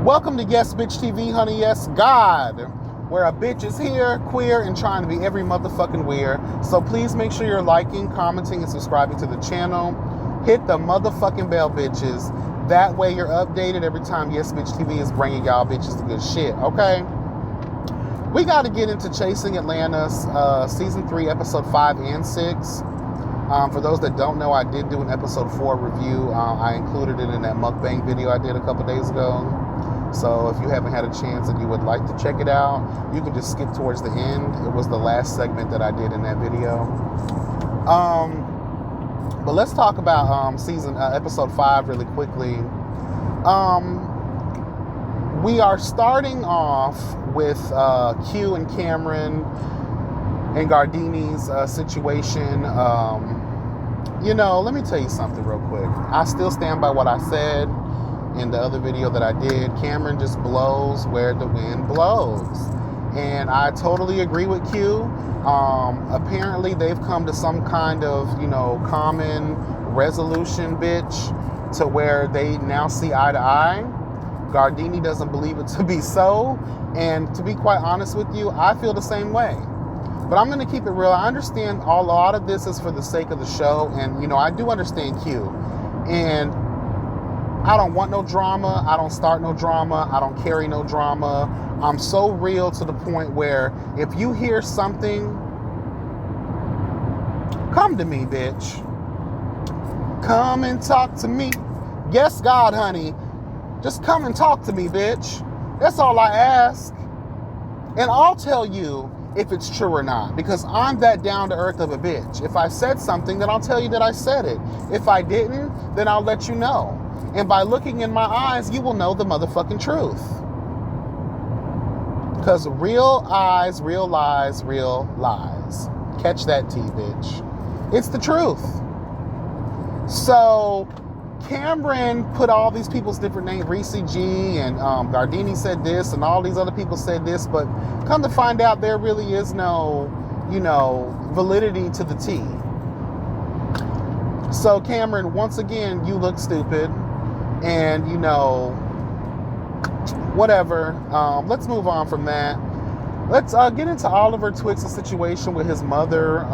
Welcome to Yes Bitch TV, honey, yes God, where a bitch is here, queer, and trying to be every motherfucking weird. So please make sure you're liking, commenting, and subscribing to the channel. Hit the motherfucking bell, bitches. That way you're updated every time Yes Bitch TV is bringing y'all bitches the good shit, okay? We got to get into Chasing Atlanta's Season 3, Episode 5 and 6. For those that don't know, I did do an Episode 4 review. I included it in that mukbang video I did a couple days ago. So if you haven't had a chance and you would like to check it out, you can just skip towards the end. It was the last segment that I did in that video. But let's talk about Episode 5 really quickly. We are starting off with Q and Cameron and Gardini's situation. Let me tell you something real quick. I still stand by what I said in the other video that I did. Cameron just blows where the wind blows. And I totally agree with Q. Apparently they've come to some kind of, common resolution, bitch, to where they now see eye to eye. Gardini doesn't believe it to be so. And to be quite honest with you, I feel the same way. But I'm going to keep it real. I understand a lot of this is for the sake of the show. And, I do understand Q. And I don't want no drama. I don't start no drama. I don't carry no drama. I'm so real to the point where if you hear something, come to me, bitch. Come and talk to me. Yes, God, honey. Just come and talk to me, bitch. That's all I ask. And I'll tell you if it's true or not, because I'm that down to earth of a bitch. If I said something, then I'll tell you that I said it. If I didn't, then I'll let you know. And by looking in my eyes, you will know the motherfucking truth. Because real eyes, real lies, real lies. Catch that tea, bitch. It's the truth. So Cameron put all these people's different names, Reese G and Gardini said this, and all these other people said this, but come to find out there really is no, validity to the tea. So Cameron, once again, you look stupid. And, whatever. Let's move on from that. Let's get into Oliver Twix's situation with his mother.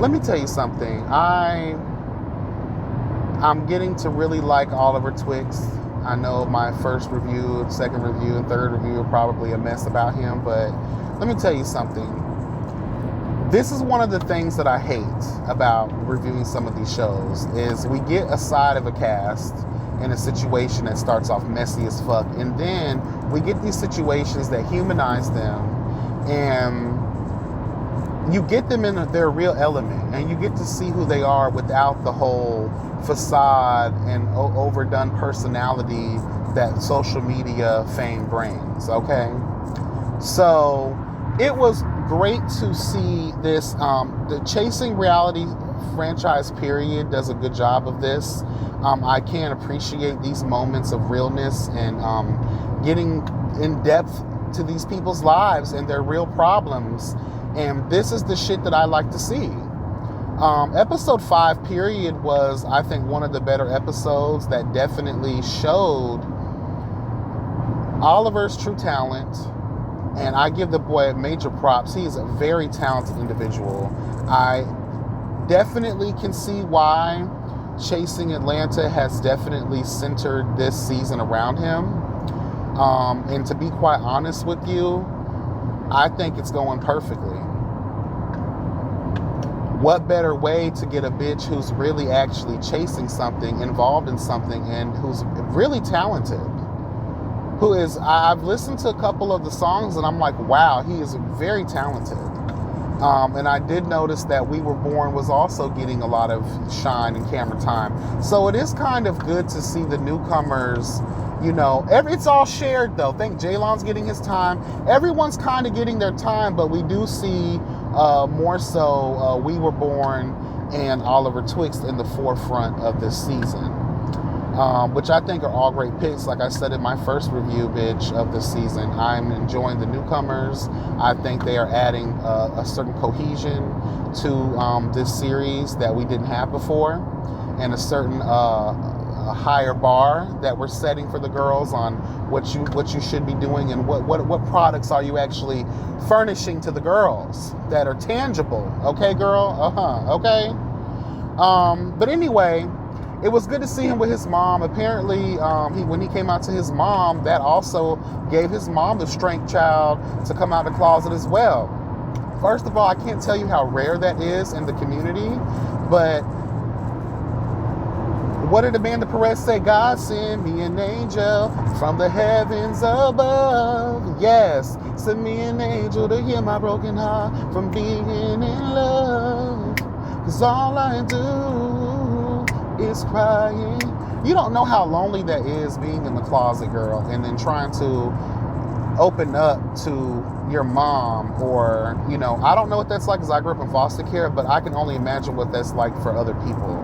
Let me tell you something. I'm getting to really like Oliver Twix. I know my first review, second review, and third review are probably a mess about him, but let me tell you something. This is one of the things that I hate about reviewing some of these shows is we get a side of a cast in a situation that starts off messy as fuck, and then we get these situations that humanize them, and you get them in their real element, and you get to see who they are without the whole facade and overdone personality that social media fame brings, okay? So it was great to see this. The Chasing Reality franchise period does a good job of this. I can appreciate these moments of realness and getting in depth to these people's lives and their real problems. And this is the shit that I like to see. Episode 5 period was, I think, one of the better episodes that definitely showed Oliver's true talent. And I give the boy major props. He is a very talented individual. I definitely can see why Chasing Atlanta has definitely centered this season around him. And to be quite honest with you, I think it's going perfectly. What better way to get a bitch who's really actually chasing something, involved in something, and who's really talented? I've listened to a couple of the songs and I'm like, wow, he is very talented. And I did notice that We Were Born was also getting a lot of shine and camera time. So it is kind of good to see the newcomers, it's all shared though. I think Jaylon's getting his time. Everyone's kind of getting their time, but we do see more so We Were Born and Oliver Twix in the forefront of this season. Which I think are all great picks. Like I said in my first review, bitch, of this season, I'm enjoying the newcomers. I think they are adding a certain cohesion to this series that we didn't have before, and a certain a higher bar that we're setting for the girls on what you should be doing, and what products are you actually furnishing to the girls that are tangible. Okay, girl? Okay. But anyway, it was good to see him with his mom. Apparently, when he came out to his mom, that also gave his mom the strength, child, to come out of the closet as well. First of all, I can't tell you how rare that is in the community, but what did Amanda Perez say? God send me an angel from the heavens above. Yes, send me an angel to heal my broken heart from being in love. 'Cause all I do is crying. You don't know how lonely that is, being in the closet, girl, and then trying to open up to your mom, or, you know, I don't know what that's like because I grew up in foster care, but I can only imagine what that's like for other people.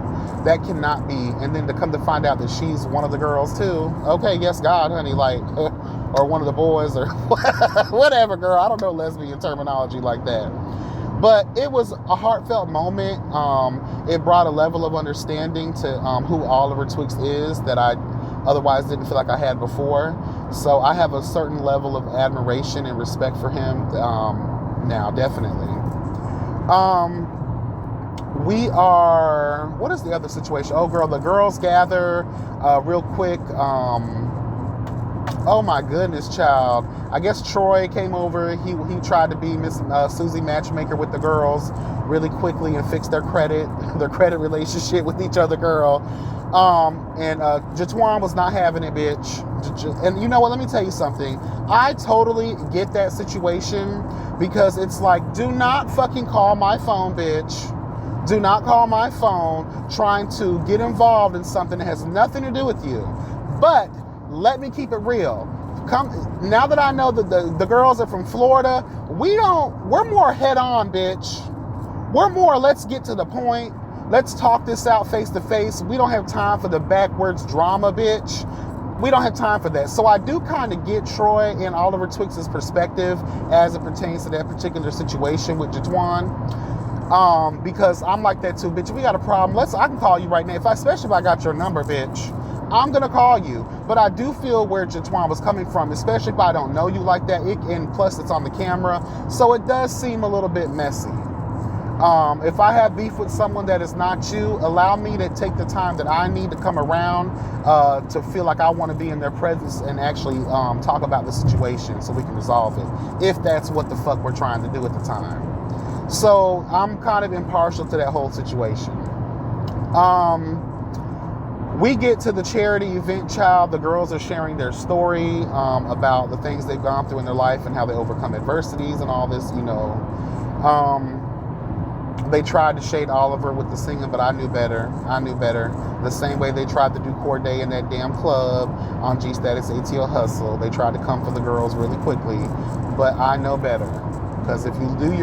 That cannot be, and then to come to find out that she's one of the girls too. Okay, yes, God, honey, like, or one of the boys, or whatever, girl. I don't know lesbian terminology like that. But it was a heartfelt moment. It brought a level of understanding to who Oliver Twixt is that I otherwise didn't feel like I had before. So I have a certain level of admiration and respect for him now, definitely. We are, what is the other situation? Oh, girl, the girls gather real quick. Oh my goodness, child. I guess Troy came over. He tried to be Miss Susie Matchmaker with the girls really quickly and fix their credit relationship with each other, girl. And Jatwan was not having it, bitch. And you know what? Let me tell you something. I totally get that situation, because it's like, do not fucking call my phone, bitch. Do not call my phone trying to get involved in something that has nothing to do with you. But let me keep it real. Now that I know that the girls are from Florida, we're more head on, bitch. We're more, let's get to the point. Let's talk this out face to face. We don't have time for the backwards drama, bitch. We don't have time for that. So I do kind of get Troy and Oliver Twix's perspective as it pertains to that particular situation with Jatwan. Because I'm like that too, bitch. If we got a problem, I can call you right now. Especially if I got your number, bitch. I'm gonna call you. But I do feel where Jatwan was coming from, especially if I don't know you like that. And plus it's on the camera. So it does seem a little bit messy. If I have beef with someone that is not you, allow me to take the time that I need to come around to feel like I want to be in their presence and actually talk about the situation so we can resolve it, if that's what the fuck we're trying to do at the time. So I'm kind of impartial to that whole situation. We get to the charity event, child. The girls are sharing their story about the things they've gone through in their life and how they overcome adversities and all this, you know. They tried to shade Oliver with the singing, but I knew better. The same way they tried to do Corday in that damn club on G-Status ATL Hustle. They tried to come for the girls really quickly, but I know better. Because if you do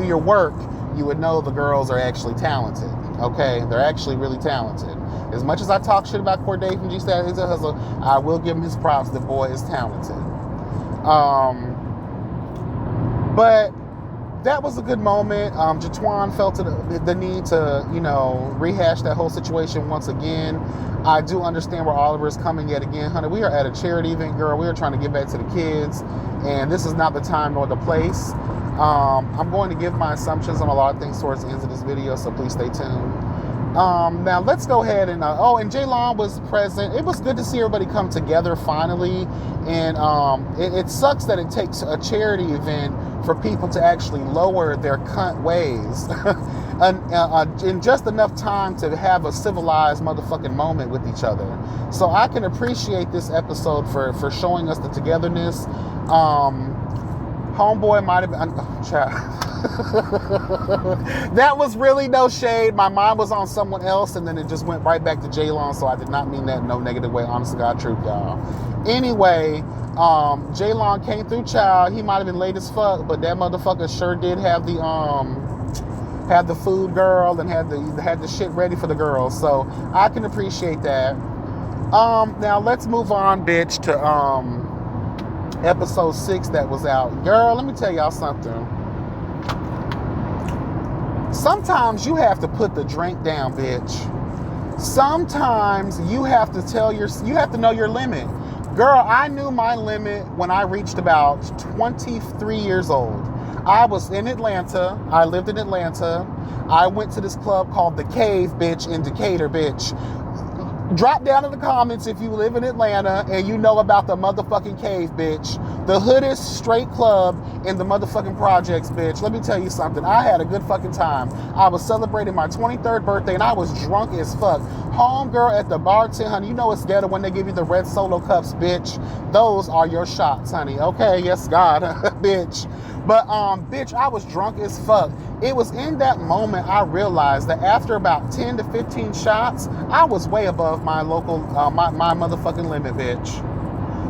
your work, you would know the girls are actually talented. Okay, they're actually really talented. As much as I talk shit about Corday from G-Status ATL Hustle, I will give him his props. The boy is talented. But that was a good moment. Jatwan felt the need to, you know, rehash that whole situation once again. I do understand where Oliver is coming yet again. Honey, we are at a charity event, girl. We are trying to get back to the kids, and this is not the time nor the place. I'm going to give my assumptions on a lot of things towards the end of this video, so please stay tuned. Now let's go ahead and and Jaylon was present. It was good to see everybody come together finally, and it sucks that it takes a charity event for people to actually lower their cunt ways in just enough time to have a civilized motherfucking moment with each other. So I can appreciate this episode for showing us the togetherness. Homeboy might have been, that was really no shade. My mind was on someone else, and then it just went right back to Jaylon, so I did not mean that in no negative way. Honest to God, truth, y'all. Anyway, Jaylon came through, child. He might have been late as fuck, but that motherfucker sure did have the food, girl, and had the shit ready for the girls. So I can appreciate that. Now let's move on, bitch, to episode 6 that was out. Girl, let me tell y'all something. Sometimes you have to put the drink down, bitch. Sometimes you have to know your limit. Girl, I knew my limit when I reached about 23 years old. I was in Atlanta. I lived in Atlanta. I went to this club called The Cave, bitch, in Decatur, bitch. Drop down in the comments if you live in Atlanta and you know about the motherfucking Cave, bitch. The hoodest straight club in the motherfucking projects, bitch. Let me tell you something. I had a good fucking time. I was celebrating my 23rd birthday and I was drunk as fuck. Homegirl at the bartender, honey. You know it's ghetto when they give you the red Solo cups, bitch. Those are your shots, honey. Okay, yes, God, bitch. But, bitch, I was drunk as fuck. It was in that moment I realized that after about 10 to 15 shots, I was way above my local, my motherfucking limit, bitch.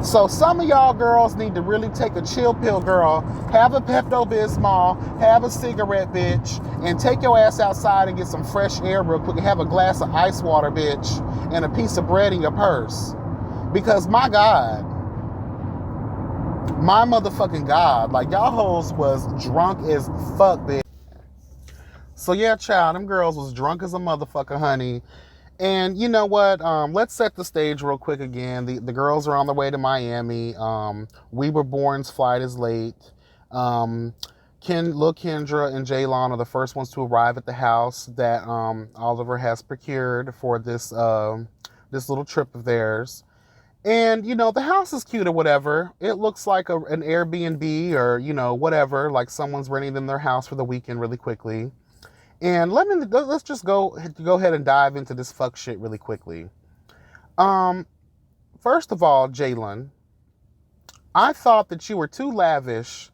So some of y'all girls need to really take a chill pill, girl. Have a Pepto-Bismol, have a cigarette, bitch, and take your ass outside and get some fresh air real quick and have a glass of ice water, bitch, and a piece of bread in your purse. Because my God, my motherfucking God, like y'all hoes was drunk as fuck, bitch. So yeah, child, them girls was drunk as a motherfucker, honey. And you know what? Let's set the stage real quick again. The girls are on their way to Miami. We Were Born's flight is late. Lil Kendra and Jaylon are the first ones to arrive at the house that Oliver has procured for this little trip of theirs. And, you know, the house is cute or whatever. It looks like an Airbnb or, you know, whatever, like someone's renting them their house for the weekend really quickly. And let's just go ahead and dive into this fuck shit really quickly. First of all, Jalen, I thought that you were too lavish.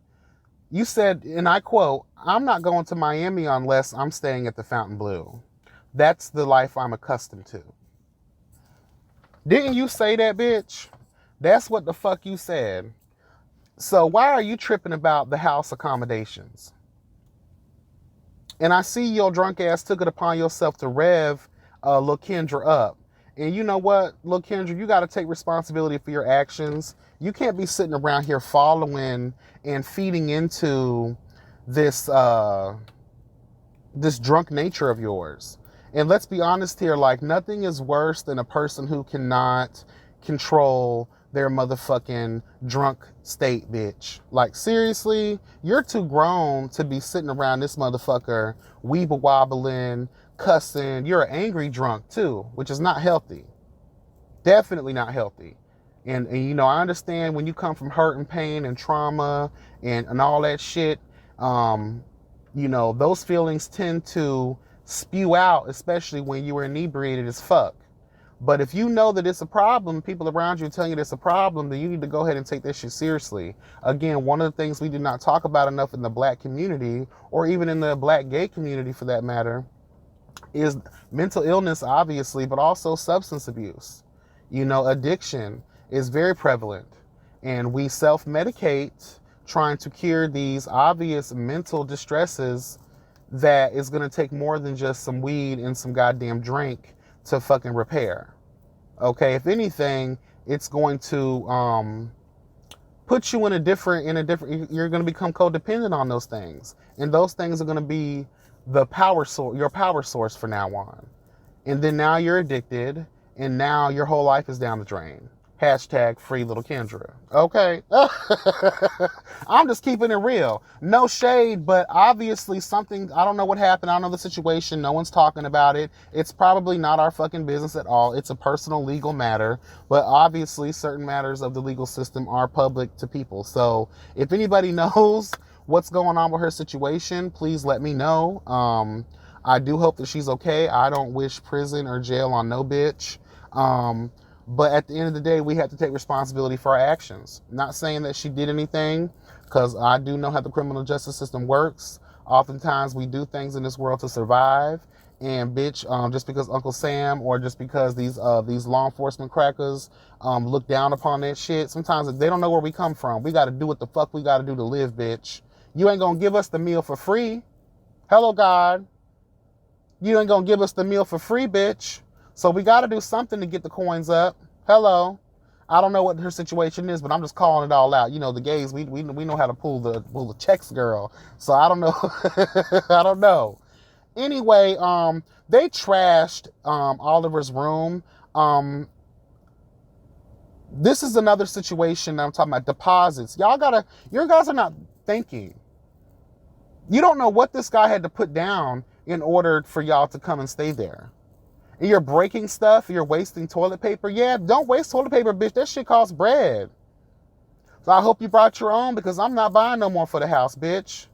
You said, and I quote, "I'm not going to Miami unless I'm staying at the Fontainebleau. That's the life I'm accustomed to." Didn't you say that, bitch? That's what the fuck you said. So why are you tripping about the house accommodations? And I see your drunk ass took it upon yourself to rev Lil Kendra up. And you know what, Lil Kendra, you got to take responsibility for your actions. You can't be sitting around here following and feeding into this this drunk nature of yours. And let's be honest here, like nothing is worse than a person who cannot control their motherfucking drunk state, bitch. Like seriously, you're too grown to be sitting around this motherfucker weeble wobbling, cussing. You're an angry drunk too, which is not healthy. Definitely not healthy. And you know, I understand when you come from hurt and pain and trauma and all that shit, you know, those feelings tend to spew out, especially when you were inebriated as fuck. But if you know that it's a problem, people around you telling you it's a problem, then you need to go ahead and take this shit seriously. Again, one of the things we do not talk about enough in the black community, or even in the black gay community for that matter, is mental illness, obviously, but also substance abuse. You know, addiction is very prevalent. And we self-medicate trying to cure these obvious mental distresses that is going to take more than just some weed and some goddamn drink to fucking repair. Okay, if anything, it's going to put you in a different, you're going to become codependent on those things. And those things are going to be the power source, your power source for now on. And then now you're addicted, and now your whole life is down the drain. Hashtag free Lil Kendra. Okay. I'm just keeping it real. No shade, but obviously something, I don't know what happened. I don't know the situation. No one's talking about it. It's probably not our fucking business at all. It's a personal legal matter, but obviously certain matters of the legal system are public to people. So if anybody knows what's going on with her situation, please let me know. I do hope that she's okay. I don't wish prison or jail on no bitch. But at the end of the day, we have to take responsibility for our actions. Not saying that she did anything, because I do know how the criminal justice system works. Oftentimes we do things in this world to survive. And bitch, just because Uncle Sam or just because these law enforcement crackers look down upon that shit, sometimes they don't know where we come from. We got to do what the fuck we got to do to live, bitch. You ain't gonna give us the meal for free. Hello, God. You ain't gonna give us the meal for free, bitch. So we got to do something to get the coins up. Hello. I don't know what her situation is, but I'm just calling it all out. You know, the gays, we know how to pull the checks, girl. So I don't know. I don't know. Anyway, they trashed Oliver's room. This is another situation. I'm talking about deposits. You guys are not thinking. You don't know what this guy had to put down in order for y'all to come and stay there. And you're breaking stuff. You're wasting toilet paper. Yeah, don't waste toilet paper, bitch. That shit costs bread. So I hope you brought your own, because I'm not buying no more for the house, bitch.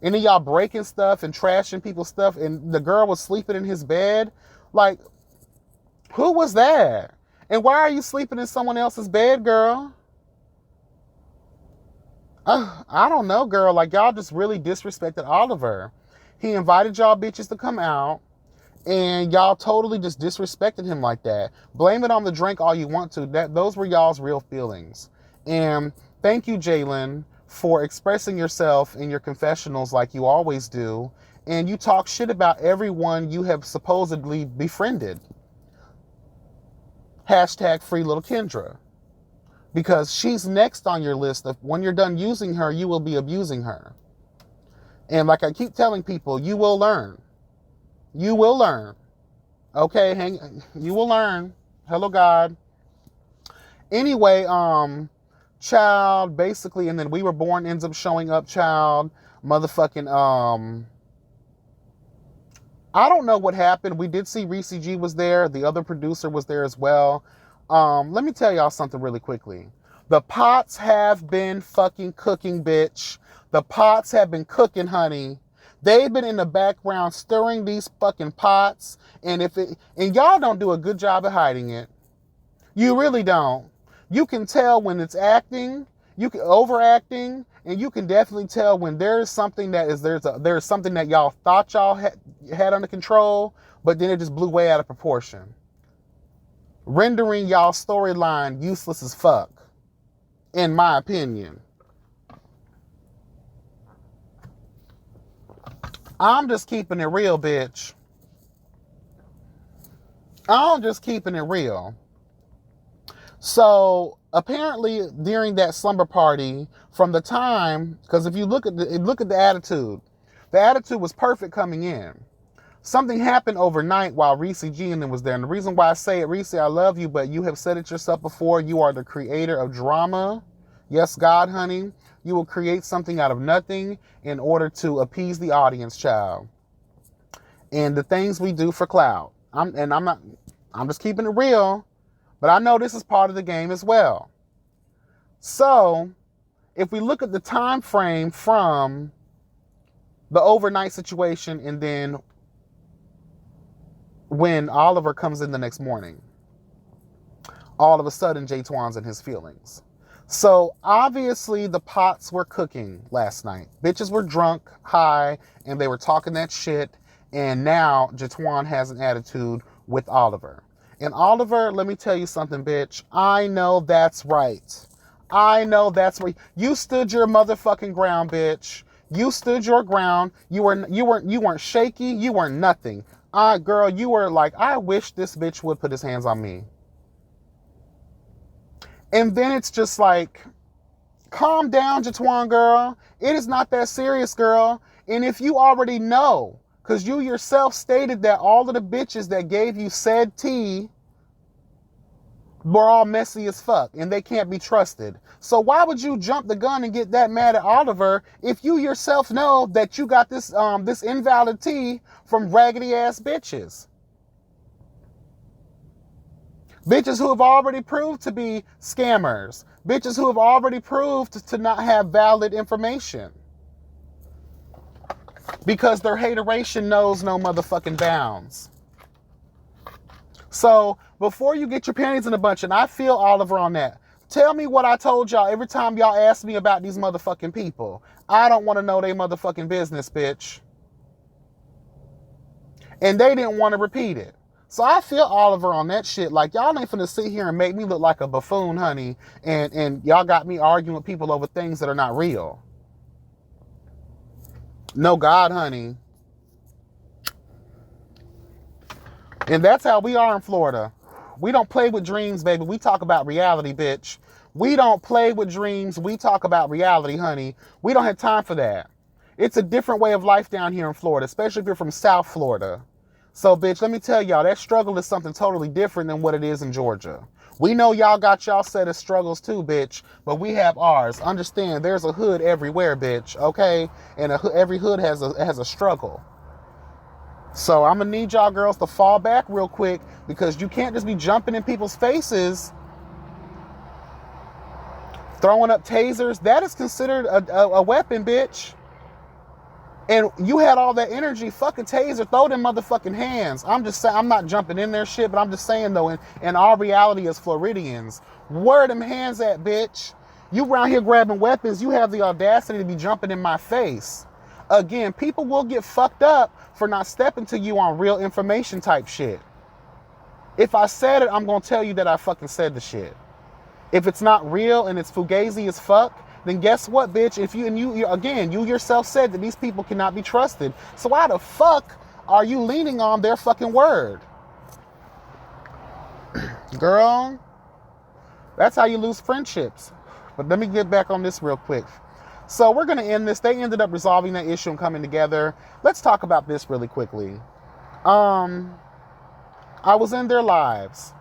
And then y'all breaking stuff and trashing people's stuff, and the girl was sleeping in his bed. Like, who was that? And why are you sleeping in someone else's bed, girl? I don't know, girl. Like, y'all just really disrespected Oliver. He invited y'all bitches to come out, and y'all totally just disrespected him like that. Blame it on the drink all you want to. Those were y'all's real feelings. And thank you, Jalen, for expressing yourself in your confessionals like you always do. And you talk shit about everyone you have supposedly befriended. Hashtag free little Kendra. Because she's next on your list of, when you're done using her, you will be abusing her. And like I keep telling people, you will learn. You will learn. Okay, you will learn. Hello, God. Anyway, child, basically, and then We Were Born ends up showing up, child. Motherfucking, I don't know what happened. We did see Reese G was there. The other producer was there as well. Let me tell y'all something really quickly. The pots have been fucking cooking, bitch. The pots have been cooking, honey. They've been in the background stirring these fucking pots. And y'all don't do a good job of hiding it. You really don't. You can tell when it's acting, you can overacting, and you can definitely tell when there's something there's something that y'all thought y'all had under control, but then it just blew way out of proportion. Rendering y'all storyline useless as fuck, in my opinion. I'm just keeping it real, bitch. I'm just keeping it real. So apparently during that slumber party, from the time, because if you look at the attitude was perfect coming in. Something happened overnight while Reese G and them was there. And the reason why I say it, Reese, I love you, but you have said it yourself before. You are the creator of drama. Yes, God, honey. You will create something out of nothing in order to appease the audience, child. And the things we do for clout. I'm just keeping it real. But I know this is part of the game as well. So, if we look at the time frame from the overnight situation and then when Oliver comes in the next morning, all of a sudden Jaytwan's in his feelings. So, obviously the pots were cooking last night. Bitches were drunk, high, and they were talking that shit. And now Jaytwan has an attitude with Oliver. And Oliver, let me tell you something, bitch. I know that's right. I know that's right. You stood your motherfucking ground, bitch. You stood your ground. You weren't shaky. You weren't nothing. Girl, you were like, I wish this bitch would put his hands on me. And then it's just like, calm down, Jaytwan, girl. It is not that serious, girl. And if you already know, because you yourself stated that all of the bitches that gave you said tea were all messy as fuck and they can't be trusted. So why would you jump the gun and get that mad at Oliver if you yourself know that you got this invalid tea from raggedy ass bitches? Bitches who have already proved to be scammers. Bitches who have already proved to not have valid information. Because their hateration knows no motherfucking bounds. So, before you get your panties in a bunch, and I feel Oliver on that, tell me what I told y'all every time y'all ask me about these motherfucking people. I don't want to know they motherfucking business, bitch. And they didn't want to repeat it. So I feel Oliver on that shit. Like, y'all ain't finna sit here and make me look like a buffoon, honey, and y'all got me arguing with people over things that are not real. No, God, honey. And that's how we are in Florida. We don't play with dreams, baby. We talk about reality, bitch. We don't play with dreams. We talk about reality, honey. We don't have time for that. It's a different way of life down here in Florida, especially if you're from South Florida. So, bitch, let me tell y'all, that struggle is something totally different than what it is in Georgia. We know y'all got y'all set of struggles too, bitch, but we have ours. Understand, there's a hood everywhere, bitch, okay? And every hood has a struggle. So I'm gonna need y'all girls to fall back real quick, because you can't just be jumping in people's faces, throwing up tasers. That is considered a weapon, bitch. And you had all that energy, fucking taser, throw them motherfucking hands. I'm just saying, I'm not jumping in their shit, but I'm just saying though, in our reality as Floridians, where them hands at, bitch? You around here grabbing weapons, you have the audacity to be jumping in my face. Again, people will get fucked up for not stepping to you on real information type shit. If I said it, I'm gonna tell you that I fucking said the shit. If it's not real and it's fugazi as fuck, then guess what, bitch? If you yourself said that these people cannot be trusted. So why the fuck are you leaning on their fucking word? Girl, that's how you lose friendships. But let me get back on this real quick. So we're going to end this. They ended up resolving that issue and coming together. Let's talk about this really quickly. I was in their lives.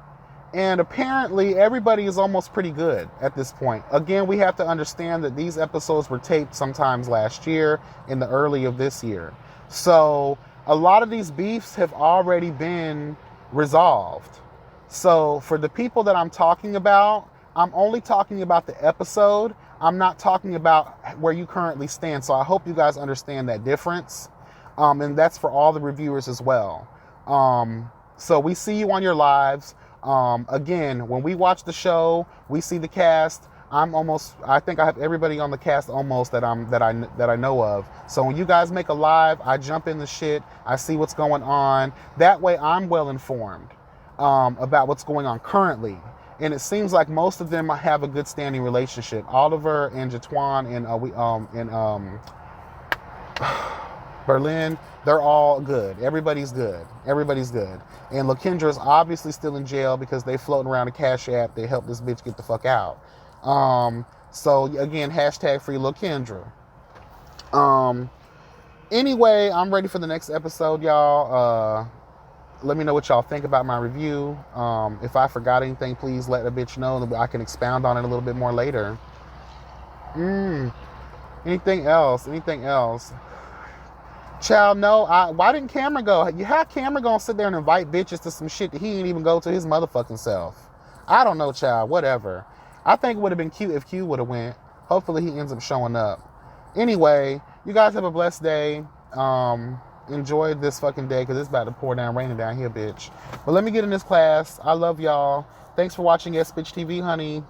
And apparently everybody is almost pretty good at this point. Again, we have to understand that these episodes were taped sometimes last year, in the early of this year. So a lot of these beefs have already been resolved. So for the people that I'm talking about, I'm only talking about the episode. I'm not talking about where you currently stand. So I hope you guys understand that difference. And that's for all the reviewers as well. So we see you on your lives. Again, when we watch the show, we see the cast. I think I have everybody on the cast almost that I know of. So when you guys make a live, I jump in the shit. I see what's going on. That way I'm well informed about what's going on currently. And it seems like most of them have a good standing relationship. Oliver and Jatwan and Berlin, they're all good. Everybody's good. Everybody's good. And Lakendra's obviously still in jail because they floating around a Cash App. They helped this bitch get the fuck out. So again, hashtag free Lakendra. Anyway, I'm ready for the next episode, y'all. Let me know what y'all think about my review. If I forgot anything, please let a bitch know that I can expound on it a little bit more later. Anything else? Child, no. Why didn't Cameron go? How Cameron gonna sit there and invite bitches to some shit that he didn't even go to his motherfucking self? I don't know, child. Whatever. I think it would have been cute if Q would have went. Hopefully he ends up showing up. Anyway, you guys have a blessed day. Enjoy this fucking day because it's about to pour down, raining down here, bitch. But let me get in this class. I love y'all. Thanks for watching S Bitch TV, honey.